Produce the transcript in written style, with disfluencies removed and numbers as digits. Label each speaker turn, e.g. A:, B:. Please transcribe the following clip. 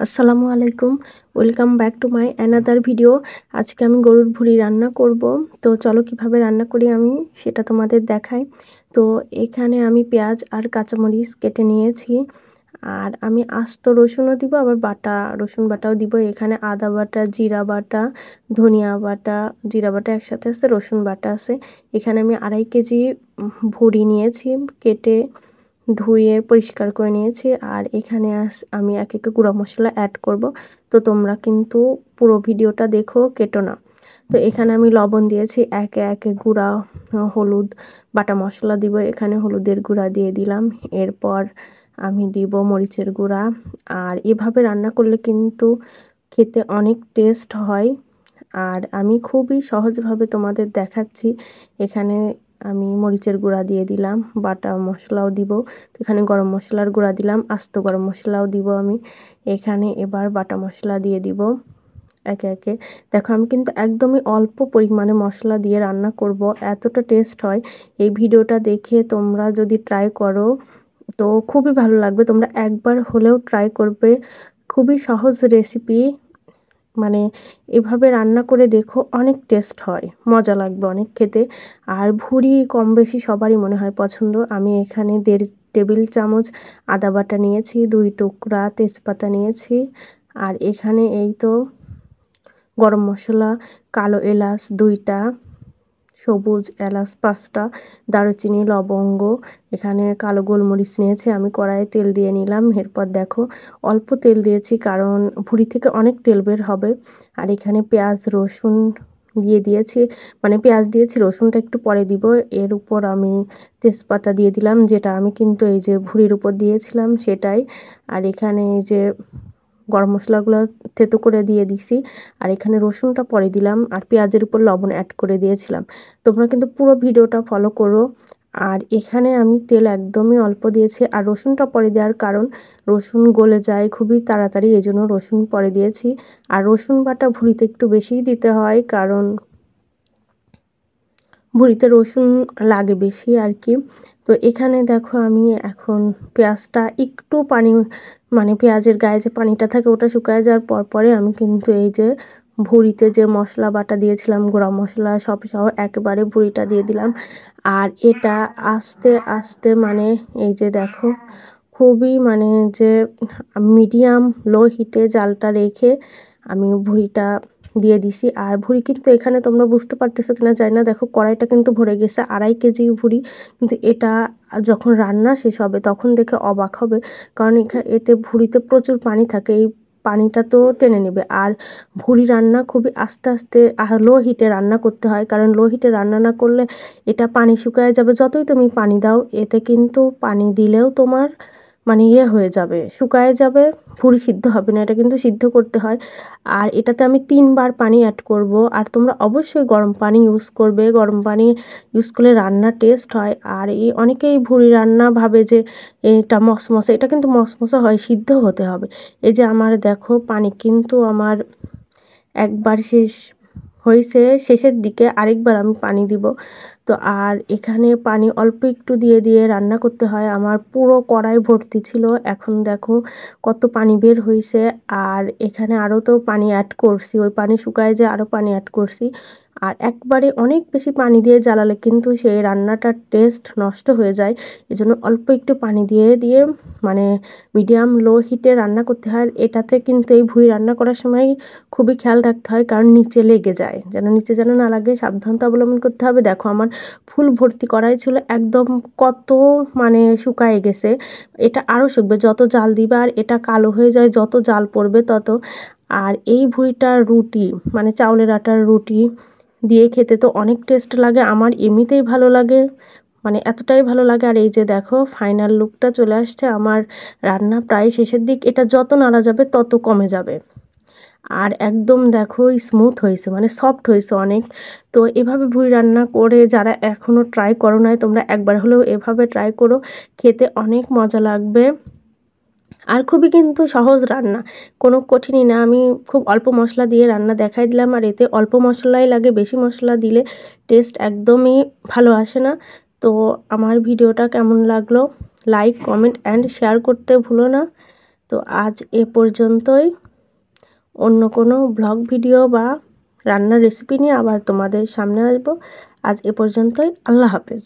A: আসসালামু আলাইকুম, welcome back to my another video. আজকে আমি গরুর ভুঁড়ি রান্না করব। তো চলো কিভাবে রান্না করি আমি সেটা তোমাদের দেখাই। তো এখানে আমি পেঁয়াজ আর কাঁচামরিচ কেটে নিয়েছি, আর আমি আস্ত রসুনও দিব, আবার বাটা রসুন বাটাও দিব। এখানে আদা বাটা, জিরা বাটা, ধনিয়া বাটা, জিরা বাটা একসাথে আছে, রসুন বাটা আছে। এখানে আমি 2.5 কেজি ভুঁড়ি নিয়েছি, কেটে ধুয়ে পরিষ্কার করে নিয়েছি। আর এখানে আমি এক এক গুঁড়া মশলা অ্যাড করব। তো তোমরা কিন্তু পুরো ভিডিওটা দেখো, কেটো না। তো এখানে আমি লবণ দিয়েছি, একে একে গুঁড়া হলুদ, বাটা মশলা দিব। এখানে হলুদের গুঁড়া দিয়ে দিলাম, এরপর আমি দিব মরিচের গুঁড়া। আর এভাবে রান্না করলে কিন্তু খেতে অনেক টেস্ট হয়। আর আমি খুবই সহজভাবে তোমাদের দেখাচ্ছি। এখানে আমি মরিচের গুঁড়া দিয়ে দিলাম, বাটা মশলাও দিব। এখানে গরম মশলার গুঁড়া দিলাম, আস্ত গরম মশলাও দিব আমি এখানে। এবার বাটা মশলা দিয়ে দিব একে একে। দেখো আমি কিন্তু একদমই অল্প পরিমাণে মশলা দিয়ে রান্না করব, এতটা টেস্ট হয়। এই ভিডিওটা দেখে তোমরা যদি ট্রাই করো তো খুবই ভালো লাগবে। তোমরা একবার হলেও ট্রাই করবে, খুবই সহজ রেসিপি। মানে এভাবে রান্না করে দেখো, অনেক টেস্ট হয়, মজা লাগবে অনেক খেতে। আর ভুঁড়ি কম বেশি সবারই মনে হয় পছন্দ। আমি এখানে 1.5 টেবিল চামচ আদা বাটা নিয়েছি, 2 টুকরা তেজপাতা নিয়েছি। আর এখানে এই তো গরম মশলা, কালো এলাচ 2টা, সবুজ এলাচ 5টা, দারুচিনি, লবঙ্গ, এখানে কালো গোলমরিচ নিয়েছি। আমি কড়াইয়ে তেল দিয়ে নিলাম। এরপর দেখো অল্প তেল দিয়েছি, কারণ ভুঁড়ি থেকে অনেক তেল বের হবে। আর এখানে পেঁয়াজ রসুন দিয়ে দিয়েছি, মানে পেঁয়াজ দিয়েছি, রসুনটা একটু পরে দিব। এর উপর আমি তেজপাতা দিয়ে দিলাম, যেটা আমি কিন্তু এই যে ভুঁড়ির উপর দিয়েছিলাম সেটাই। আর এখানে এই যে গরম মশলাগুলো থেতো করে দিয়ে দিছি। আর এখানে রসুনটা পরে দিলাম, আর পেঁয়াজের উপর লবণ অ্যাড করে দিয়েছিলাম। তোমরা কিন্তু পুরো ভিডিওটা ফলো করো। আর এখানে আমি তেল একদমই অল্প দিয়েছি, আর রসুনটা পরে দেওয়ার কারণ রসুন গলে যায় খুবই তাড়াতাড়ি, এই জন্য রসুন পরে দিয়েছি। আর রসুন বাটা ভুঁড়িতে একটু বেশিই দিতে হয়, কারণ ভুঁড়িতে রসুন লাগে বেশি আর কি। তো এখানে দেখো আমি এখন পেঁয়াজটা একটু পানি, মানে পেঁয়াজের গায়ে যে পানিটা থাকে ওটা শুকায় যাওয়ার পরে আমি কিন্তু এই যে ভুঁড়িতে যে মশলা বাটা দিয়েছিলাম, গুঁড়া মশলা সব সহ একেবারে ভুঁড়িটা দিয়ে দিলাম। আর এটা আস্তে আস্তে, মানে এই যে দেখো খুবই, মানে যে মিডিয়াম লো হিটে জালটা রেখে আমি ভুঁড়িটা দিয়ে দিছি। আর ভুঁড়ি কিন্তু এখানে তোমরা বুঝতে পারতেছো কিনা জানি না, দেখো কড়াইটা কিন্তু ভরে গেছে, 2.5 কেজি ভুঁড়ি। কিন্তু এটা যখন রান্না শেষ হবে তখন দেখে অবাক হবে, কারণ এতে ভুঁড়িতে প্রচুর পানি থাকে, এই পানিটা তো টেনে নেবে। আর ভুঁড়ি রান্না খুবই আস্তে আস্তে লো হিটে রান্না করতে হয়, কারণ লো হিটে রান্না না করলে এটা পানি শুকায় যাবে। যতই তুমি পানি দাও, এতে কিন্তু পানি দিলেও তোমার মানে হয়ে যাবে, শুকায় যাবে, ভুঁড়ি সিদ্ধ হবে না। এটা কিন্তু সিদ্ধ করতে হয়। আর এটাতে আমি 3 বার পানি অ্যাড করব। আর তোমরা অবশ্যই গরম পানি ইউজ করবে, গরম পানি ইউজ করলে রান্নার টেস্ট হয়। আর অনেকেই ভুঁড়ি রান্না ভাবে যে এটা মশমশে, এটা কিন্তু মশমশে হয়, সিদ্ধ হতে হবে। এই যে আমার দেখো পানি কিন্তু আমার একবার শেষ হয়েছে, শেষের দিকে আরেকবার আমি পানি দিব। তো আর এখানে পানি অল্প একটু দিয়ে দিয়ে রান্না করতে হয়। আমার পুরো কড়াই ভর্তি ছিল, এখন দেখো কত পানি বের হয়েছে। আর এখানে আরও তো পানি অ্যাড করছি, ওই পানি শুকায় যে আরও পানি অ্যাড করছি। আর একবারে অনেক বেশি পানি দিয়ে জ্বালালে কিন্তু সেই রান্নাটার টেস্ট নষ্ট হয়ে যায়। এজন্য অল্প একটু পানি দিয়ে দিয়ে মানে মিডিয়াম লো হিটে রান্না করতে হয়। এটাতে কিন্তু এই ভুঁড়ি রান্না করার সময় খুবই খেয়াল রাখতে হয়, কারণ নিচে লেগে যায়, নিচে যেন না লাগে, সাবধানতা অবলম্বন করতে হবে। দেখো আমার ফুল ভর্তি কড়াই ছিল, একদম কত মানে শুকায় গেছে। এটা আরও শুকবে যত জাল দিবে, আর এটা কালো হয়ে যায় যত জাল পড়বে তত। আর এই ভুঁড়িটার রুটি, মানে চাউলের আটার রুটি দিয়ে খেতে তো অনেক টেস্ট লাগে, আমার এমনিতেই ভালো লাগে, মানে এতটাই ভালো লাগে। আর এই যে দেখো ফাইনাল লুকটা চলে আসছে, আমার রান্না প্রায় শেষের দিক। এটা যত নাড়া যাবে তত কমে যাবে। আর একদম দেখো স্মুথ হয়েছে, মানে সফট হয়েছে অনেক। তো এভাবে ভুঁড়ি রান্না করে যারা এখনও ট্রাই করো নাই, তোমরা একবার হলেও এভাবে ট্রাই করো, খেতে অনেক মজা লাগবে। আর খুবই কিন্তু সহজ রান্না, কোনো কঠিনই না। আমি খুব অল্প মশলা দিয়ে রান্না দেখাই দিলাম, আর এতে অল্প মশলাই লাগে, বেশি মশলা দিলে টেস্ট একদমই ভালো আসে না। তো আমার ভিডিওটা কেমন লাগলো, লাইক, কমেন্ট অ্যান্ড শেয়ার করতে ভুলো না। তো আজ এ পর্যন্তই। অন্য কোনো ব্লগ ভিডিও বা রান্নার রেসিপি নিয়ে আবার তোমাদের সামনে আসবো। আজ এ পর্যন্তই। আল্লাহ হাফেজ।